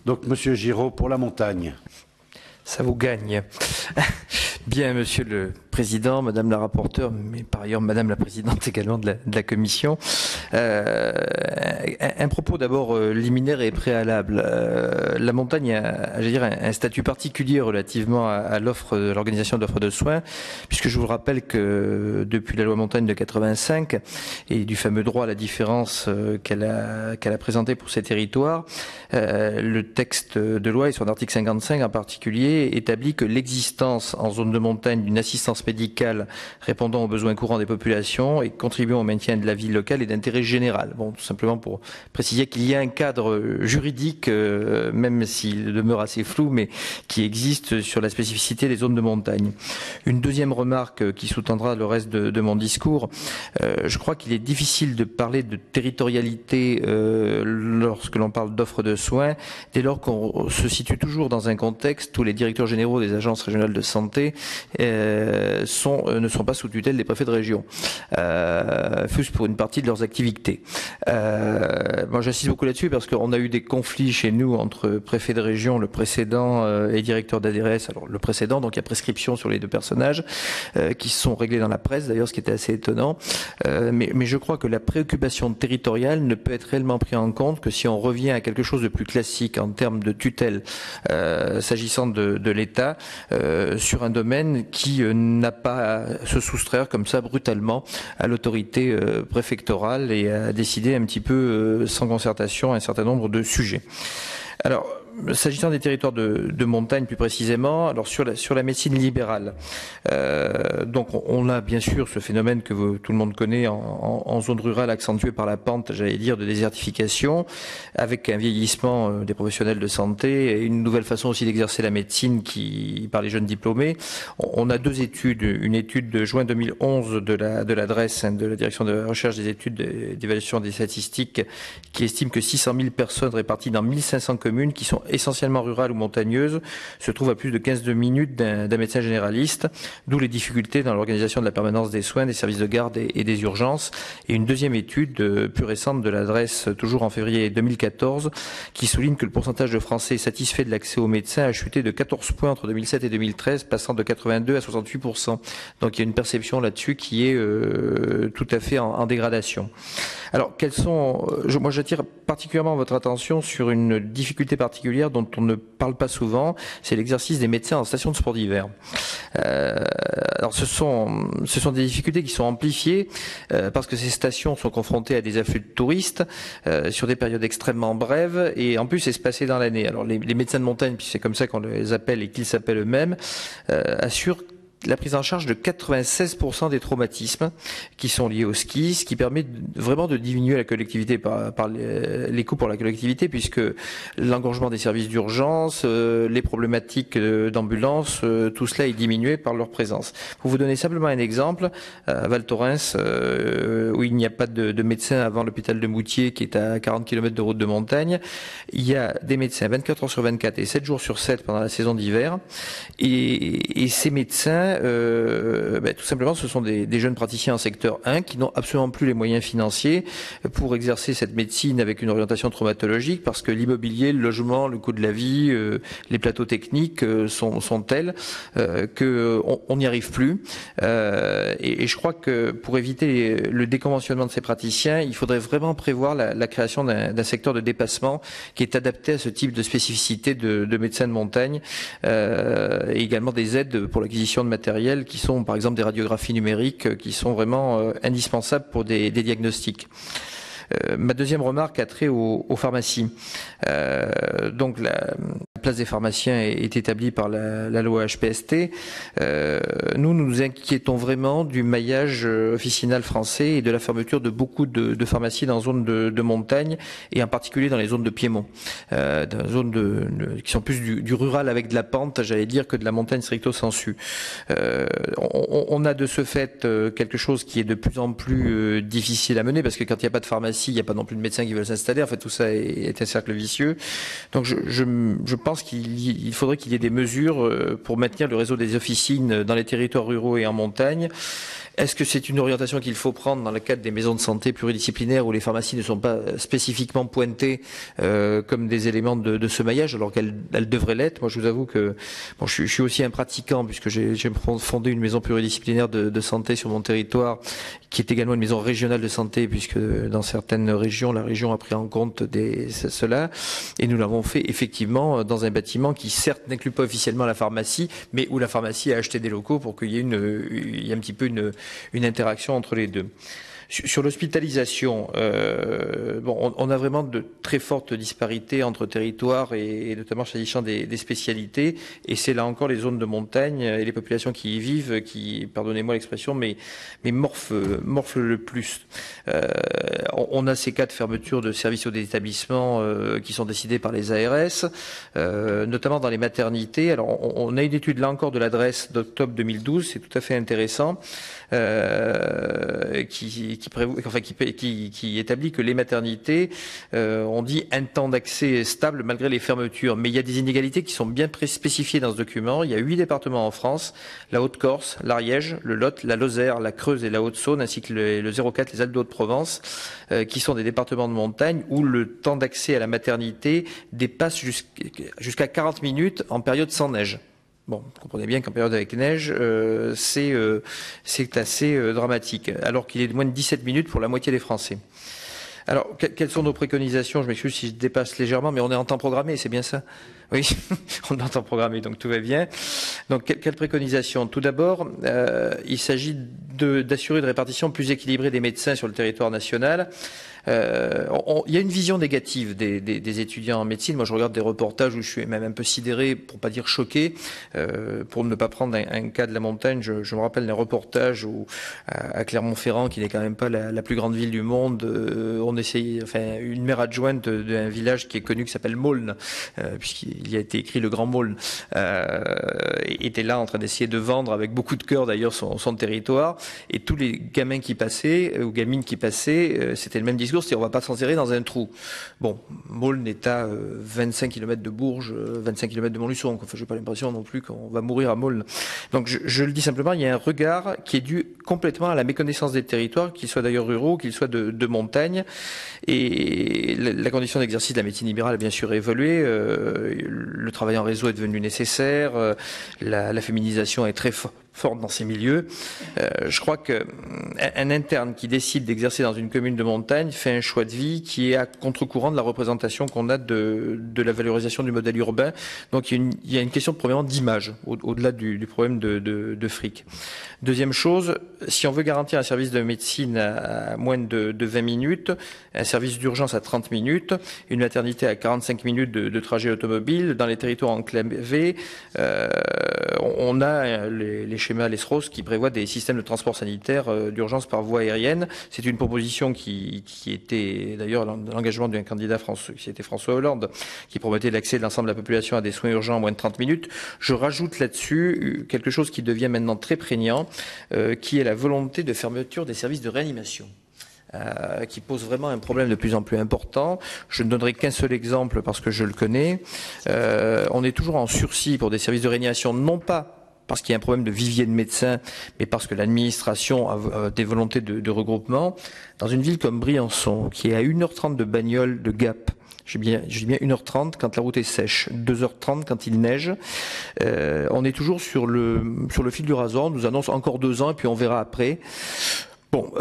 Donc, Monsieur Giraud, pour la montagne. Ça vous gagne. Bien, Monsieur le Président, Madame la rapporteure, mais par ailleurs Madame la Présidente également de la Commission. Un propos d'abord liminaire et préalable. La montagne a, j'allais dire, un statut particulier relativement à l'offre, l'organisation d'offres de soins, puisque je vous rappelle que depuis la loi montagne de 85 et du fameux droit à la différence qu'elle a présenté pour ces territoires, le texte de loi et son article 55 en particulier établit que l'existence en zone de montagne d'une assistance médicale répondant aux besoins courants des populations et contribuant au maintien de la vie locale est d'intérêt général. Bon, tout simplement pour préciser qu'il y a un cadre juridique, même s'il demeure assez flou, mais qui existe sur la spécificité des zones de montagne. Une deuxième remarque qui sous-tendra le reste de mon discours, je crois qu'il est difficile de parler de territorialité lorsque l'on parle d'offres de soins, dès lors qu'on se situe toujours dans un contexte où les directeurs généraux des agences régionales de santé ne sont pas sous tutelle des préfets de région, fût-ce pour une partie de leurs activités. Moi, j'insiste beaucoup là-dessus parce qu'on a eu des conflits chez nous entre préfets de région, le précédent, et directeur d'ADRS. Alors, le précédent, donc il y a prescription sur les deux personnages, qui se sont réglés dans la presse, d'ailleurs, ce qui était assez étonnant. Mais je crois que la préoccupation territoriale ne peut être réellement prise en compte que si on revient à quelque chose de plus classique en termes de tutelle, s'agissant de l'État, sur un domaine qui n'a pas à se soustraire comme ça brutalement à l'autorité préfectorale et à décider un petit peu sans concertation un certain nombre de sujets. Alors, s'agissant des territoires de montagne plus précisément, alors sur la médecine libérale, donc on a bien sûr ce phénomène que tout le monde connaît en zone rurale accentué par la pente, j'allais dire, de désertification, avec un vieillissement des professionnels de santé et une nouvelle façon aussi d'exercer la médecine par les jeunes diplômés. On a deux études, une étude de juin 2011 de l'adresse de la direction de recherche des études d'évaluation des statistiques qui estime que 600 000 personnes réparties dans 1500 communes qui sont essentiellement rurales ou montagneuses, se trouvent à plus de 15 minutes d'un médecin généraliste, d'où les difficultés dans l'organisation de la permanence des soins, des services de garde et des urgences. Et une deuxième étude plus récente de l'adresse, toujours en février 2014, qui souligne que le pourcentage de Français satisfaits de l'accès aux médecins a chuté de 14 points entre 2007 et 2013, passant de 82 à 68%. Donc il y a une perception là-dessus qui est tout à fait en dégradation. Alors, moi j'attire particulièrement votre attention sur une difficulté particulière dont on ne parle pas souvent, c'est l'exercice des médecins en station de sport d'hiver. Alors ce sont des difficultés qui sont amplifiées parce que ces stations sont confrontées à des afflux de touristes sur des périodes extrêmement brèves et en plus espacées dans l'année. Alors les médecins de montagne, puis c'est comme ça qu'on les appelle et qu'ils s'appellent eux-mêmes, assurent la prise en charge de 96% des traumatismes qui sont liés au ski, ce qui permet vraiment de diminuer la collectivité par les coûts pour la collectivité, puisque l'engorgement des services d'urgence, les problématiques d'ambulance, tout cela est diminué par leur présence. Pour vous donner simplement un exemple, à Val Thorens, où il n'y a pas de médecin avant l'hôpital de Moutier, qui est à 40 km de route de montagne, il y a des médecins 24 heures sur 24 et 7 jours sur 7 pendant la saison d'hiver, et ces médecins tout simplement, ce sont des jeunes praticiens en secteur 1 qui n'ont absolument plus les moyens financiers pour exercer cette médecine avec une orientation traumatologique parce que l'immobilier, le logement, le coût de la vie, les plateaux techniques sont tels qu'on n'y arrive plus. Et je crois que pour éviter le déconventionnement de ces praticiens, il faudrait vraiment prévoir la création d'un secteur de dépassement qui est adapté à ce type de spécificité de médecins de montagne et également des aides pour l'acquisition de matériel qui sont par exemple des radiographies numériques qui sont vraiment indispensables pour des diagnostics. Ma deuxième remarque a trait aux pharmacies. Donc la place des pharmaciens est établie par la loi HPST. Nous nous inquiétons vraiment du maillage officinal français et de la fermeture de beaucoup de pharmacies dans les zones de montagne et en particulier dans les zones de piémont, dans les zones qui sont plus du rural avec de la pente, j'allais dire, que de la montagne stricto sensu. On a de ce fait quelque chose qui est de plus en plus difficile à mener parce que quand il n'y a pas de pharmacie, il n'y a pas non plus de médecins qui veulent s'installer. En fait, tout ça est un cercle vicieux. Donc, je pense qu'il faudrait qu'il y ait des mesures pour maintenir le réseau des officines dans les territoires ruraux et en montagne. Est-ce que c'est une orientation qu'il faut prendre dans le cadre des maisons de santé pluridisciplinaires où les pharmacies ne sont pas spécifiquement pointées comme des éléments de ce maillage, alors qu'elles devraient l'être? Moi, je vous avoue que je suis aussi un pratiquant, puisque j'ai fondé une maison pluridisciplinaire de santé sur mon territoire, qui est également une maison régionale de santé, puisque dans certaines régions, la région a pris en compte cela. Et nous l'avons fait effectivement dans un bâtiment qui, certes, n'inclut pas officiellement la pharmacie, mais où la pharmacie a acheté des locaux pour qu'il y ait un petit peu une interaction entre les deux. Sur l'hospitalisation, on a vraiment de très fortes disparités entre territoires et notamment s'agissant des spécialités. Et c'est là encore les zones de montagne et les populations qui y vivent qui, pardonnez-moi l'expression, mais morflent le plus. On a ces cas de fermeture de services ou d'établissements qui sont décidés par les ARS, notamment dans les maternités. Alors, on a une étude là encore de l'adresse d'octobre 2012, c'est tout à fait intéressant, qui établit que les maternités ont dit un temps d'accès stable malgré les fermetures. Mais il y a des inégalités qui sont bien spécifiées dans ce document. Il y a 8 départements en France, la Haute-Corse, l'Ariège, le Lot, la Lozère, la Creuse et la Haute-Saône, ainsi que le 04, les Alpes de Haute-Provence, qui sont des départements de montagne où le temps d'accès à la maternité dépasse jusqu'à 40 minutes en période sans neige. Bon, vous comprenez bien qu'en période avec neige, c'est assez dramatique, alors qu'il est de moins de 17 minutes pour la moitié des Français. Alors, quelles sont nos préconisations? Je m'excuse si je dépasse légèrement, mais on est en temps programmé, c'est bien ça? Oui, on est en temps programmé, donc tout va bien. Donc, quelles préconisations? Tout d'abord, il s'agit d'assurer une répartition plus équilibrée des médecins sur le territoire national. Il y a une vision négative des étudiants en médecine. Moi, je regarde des reportages où je suis même un peu sidéré, pour pas dire choqué, pour ne pas prendre un cas de la montagne. Je me rappelle d'un reportage où à Clermont-Ferrand, qui n'est quand même pas la plus grande ville du monde, on essayait, une maire adjointe d'un village qui est connu, qui s'appelle Maulne, puisqu'il y a été écrit le Grand Maulne, était là en train d'essayer de vendre avec beaucoup de cœur d'ailleurs son territoire, et tous les gamins qui passaient ou gamines qui passaient, c'était le même discours. C'est on va pas s'enserrer dans un trou. Bon, Maulne est à 25 km de Bourges, 25 km de Montluçon. Enfin, j'ai pas l'impression non plus qu'on va mourir à Maulne. Donc je le dis simplement, il y a un regard qui est dû complètement à la méconnaissance des territoires, qu'ils soient d'ailleurs ruraux, qu'ils soient de montagne. Et la condition d'exercice de la médecine libérale a bien sûr évolué. Le travail en réseau est devenu nécessaire. La féminisation est très forte dans ces milieux. Je crois qu'un interne qui décide d'exercer dans une commune de montagne fait un choix de vie qui est à contre-courant de la représentation qu'on a de la valorisation du modèle urbain. Donc il y a une question premièrement d'image, au-delà du problème de fric. Deuxième chose, si on veut garantir un service de médecine à moins de 20 minutes, un service d'urgence à 30 minutes, une maternité à 45 minutes de trajet automobile, dans les territoires enclavés, on a les schémas LESROS qui prévoient des systèmes de transport sanitaire d'urgence par voie aérienne. C'est une proposition qui était d'ailleurs l'engagement d'un candidat qui était François Hollande, qui promettait l'accès de l'ensemble de la population à des soins urgents en moins de 30 minutes. Je rajoute là-dessus quelque chose qui devient maintenant très prégnant, qui est la volonté de fermeture des services de réanimation. Qui pose vraiment un problème de plus en plus important. Je ne donnerai qu'un seul exemple parce que je le connais. On est toujours en sursis pour des services de réanimation, non pas parce qu'il y a un problème de vivier de médecins, mais parce que l'administration a des volontés de regroupement. Dans une ville comme Briançon, qui est à 1h30 de bagnole de Gap, je dis bien 1h30 quand la route est sèche, 2h30 quand il neige. On est toujours sur le fil du rasoir. On nous annonce encore 2 ans et puis on verra après. Bon,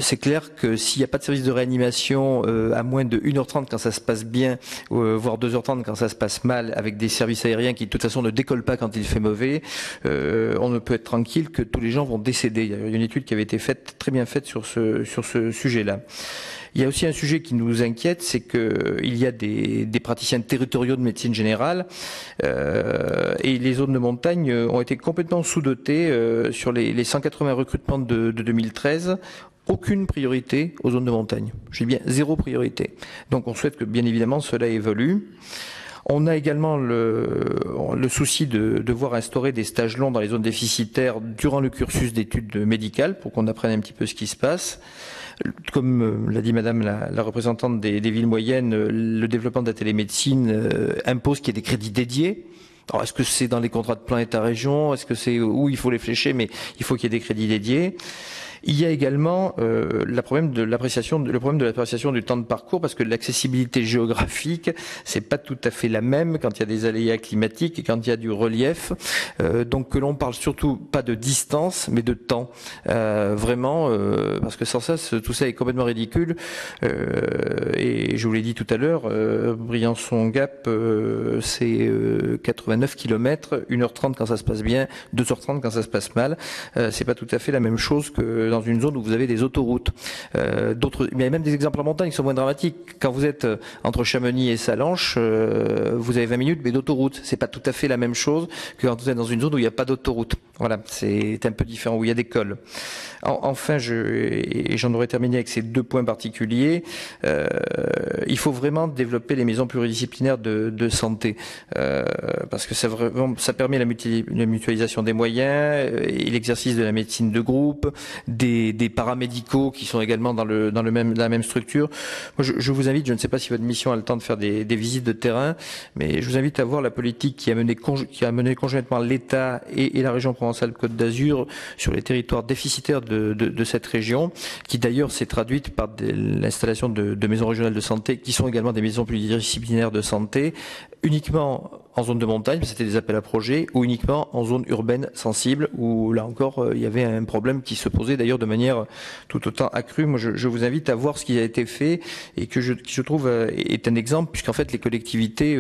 c'est clair que s'il n'y a pas de service de réanimation à moins de 1h30 quand ça se passe bien, voire 2h30 quand ça se passe mal, avec des services aériens qui de toute façon ne décollent pas quand il fait mauvais, on ne peut être tranquille que tous les gens vont décéder. Il y a une étude qui avait été faite, très bien faite sur ce sujet-là. Il y a aussi un sujet qui nous inquiète, c'est qu'il y a des praticiens territoriaux de médecine générale et les zones de montagne ont été complètement sous-dotées sur les 180 recrutements de 2013. Aucune priorité aux zones de montagne. Je dis bien 0 priorité. Donc on souhaite que bien évidemment cela évolue. On a également le souci de devoir instaurer des stages longs dans les zones déficitaires durant le cursus d'études médicales pour qu'on apprenne un petit peu ce qui se passe. Comme l'a dit Madame la représentante des villes moyennes, le développement de la télémédecine impose qu'il y ait des crédits dédiés. Alors, est-ce que c'est dans les contrats de plan État-région? Est-ce que c'est où il faut les flécher? Mais il faut qu'il y ait des crédits dédiés. Il y a également le problème de l'appréciation du temps de parcours, parce que l'accessibilité géographique, c'est pas tout à fait la même quand il y a des aléas climatiques et quand il y a du relief. Donc que l'on parle surtout pas de distance, mais de temps. Vraiment, parce que sans ça, tout ça est complètement ridicule. Et je vous l'ai dit tout à l'heure, Briançon-Gap, c'est 89 km, 1h30 quand ça se passe bien, 2h30 quand ça se passe mal. C'est pas tout à fait la même chose que dans une zone où vous avez des autoroutes. Il y a même des exemples en montagne qui sont moins dramatiques. Quand vous êtes entre Chamonix et Sallanches, vous avez 20 minutes, mais d'autoroute. C'est pas tout à fait la même chose que quand vous êtes dans une zone où il n'y a pas d'autoroute. Voilà, c'est un peu différent, où il y a des cols. Enfin, j'en aurais terminé avec ces 2 points particuliers. Il faut vraiment développer les maisons pluridisciplinaires de santé, parce que ça permet la mutualisation des moyens et l'exercice de la médecine de groupe, des paramédicaux qui sont également dans la même structure. Moi, je vous invite, je ne sais pas si votre mission a le temps de faire des visites de terrain, mais je vous invite à voir la politique qui a mené conjointement l'État et la région Provence-Alpes-Côte d'Azur sur les territoires déficitaires de cette région, qui d'ailleurs s'est traduite par l'installation de maisons régionales de santé, qui sont également des maisons pluridisciplinaires de santé, uniquement en zone de montagne, c'était des appels à projets, ou uniquement en zone urbaine sensible, où là encore il y avait un problème qui se posait d'ailleurs de manière tout autant accrue. Moi, je vous invite à voir ce qui a été fait et qui je trouve est un exemple, puisqu'en fait les collectivités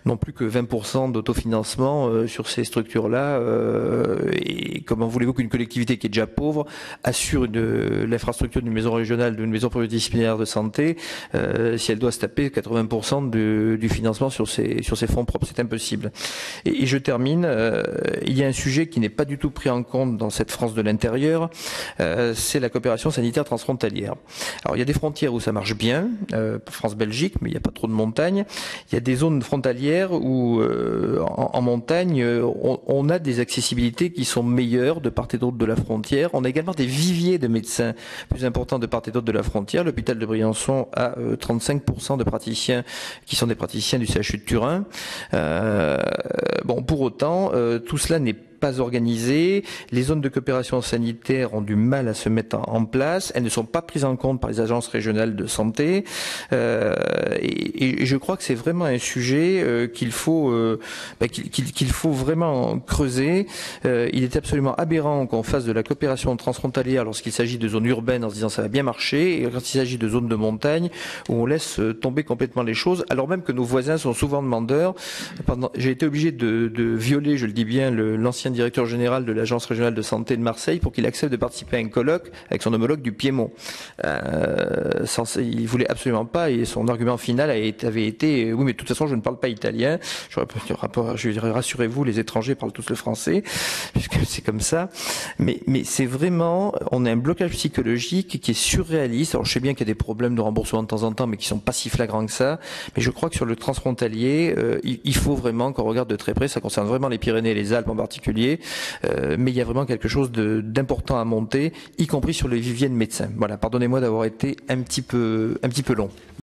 n'ont plus que 20% d'autofinancement sur ces structures-là. Et comment voulez-vous qu'une collectivité qui est déjà pauvre assure l'infrastructure d'une maison régionale, d'une maison pluridisciplinaire de santé, si elle doit se taper 80% du financement sur ses fonds propres? C'est impossible. Et je termine. Il y a un sujet qui n'est pas du tout pris en compte dans cette France de l'intérieur, c'est la coopération sanitaire transfrontalière. Alors il y a des frontières où ça marche bien, France-Belgique, mais il n'y a pas trop de montagnes. Il y a des zones frontalières où en montagne on a des accessibilités qui sont meilleures de part et d'autre de la frontière. On a également des viviers de médecins plus importants de part et d'autre de la frontière. L'hôpital de Briançon a 35% de praticiens qui sont des praticiens du CHU de Turin. Bon, pour autant, tout cela n'est pas organisées. Les zones de coopération sanitaire ont du mal à se mettre en place. Elles ne sont pas prises en compte par les agences régionales de santé. Et je crois que c'est vraiment un sujet qu'il faut vraiment creuser. Il est absolument aberrant qu'on fasse de la coopération transfrontalière lorsqu'il s'agit de zones urbaines en se disant ça va bien marcher, et quand il s'agit de zones de montagne où on laisse tomber complètement les choses, alors même que nos voisins sont souvent demandeurs. J'ai été obligé de violer, je le dis bien, l'ancien directeur général de l'agence régionale de santé de Marseille pour qu'il accepte de participer à un colloque avec son homologue du Piémont. Il voulait absolument pas, et son argument final avait été oui, mais de toute façon je ne parle pas italien. Je dirais rassurez-vous, les étrangers parlent tous le français, puisque c'est comme ça. Mais c'est vraiment, on a un blocage psychologique qui est surréaliste. Alors je sais bien qu'il y a des problèmes de remboursement de temps en temps, mais qui sont pas si flagrants que ça. Mais je crois que sur le transfrontalier, il faut vraiment qu'on regarde de très près. Ça concerne vraiment les Pyrénées et les Alpes en particulier. Mais il y a vraiment quelque chose d'important à monter, y compris sur le vivier de médecins. Voilà, pardonnez-moi d'avoir été un petit peu long.